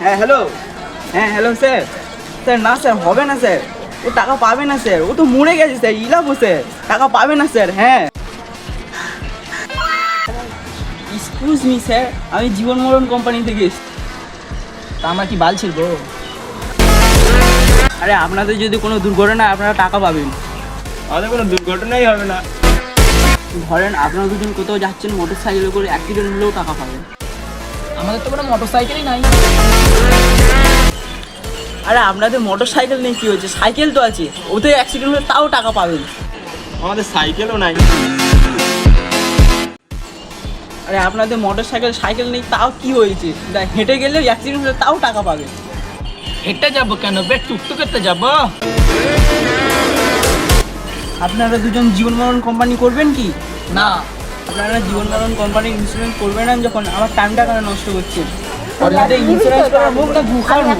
হ্যাঁ হ্যালো। হ্যাঁ hello sir. Sir না স্যার হবে না স্যার, ও টাকা পাবে না স্যার, ও তো মরে গেছে স্যার, ইলাবো স্যার, টাকা পাবে না স্যার। হ্যাঁ এক্সকিউজ মি স্যার, আমি জীবন মরণ কোম্পানি থেকে এসেছি। তা আমার কি বাল ছিল? আরে আপনাদের যদি কোনো দুর্ঘটনা হয়, আপনারা টাকা পাবেন। আমাদের কোনো দুর্ঘটনাই হবে না। ধরেন আপনারা দুজন কোথাও যাচ্ছেন মোটর সাইকেলে করে, অ্যাক্সিডেন্ট হলেও টাকা পাবেন। আমাদের তো কোনো মোটর সাইকেলই নাই। আরে আপনাদের মোটর সাইকেল নেই কি হয়েছে, সাইকেল তো আছে, ওতে অ্যাক্সিডেন্ট হলে তাও টাকা পাবেন। আমাদের সাইকেলও নাই। আরে আপনাদের মোটর সাইকেল নেই তাও কি হয়েছে, হেঁটে গেলে অ্যাক্সিডেন্ট হলে তাও টাকা পাবেন। হেঁটে যাবো কেন বে, টুকটুকেতে যাবো। আপনারা দুজন জীবন মরণ কোম্পানি করবেন কি? না, আপনারা জীবন মরণ কোম্পানির ইন্স্যুরেন্স করবেন না যখন, আমার টাইমটা কেন নষ্ট করছেন? আপনাদের ইন্স্যুরেন্স করার মুখ না ঘুষার মুখ।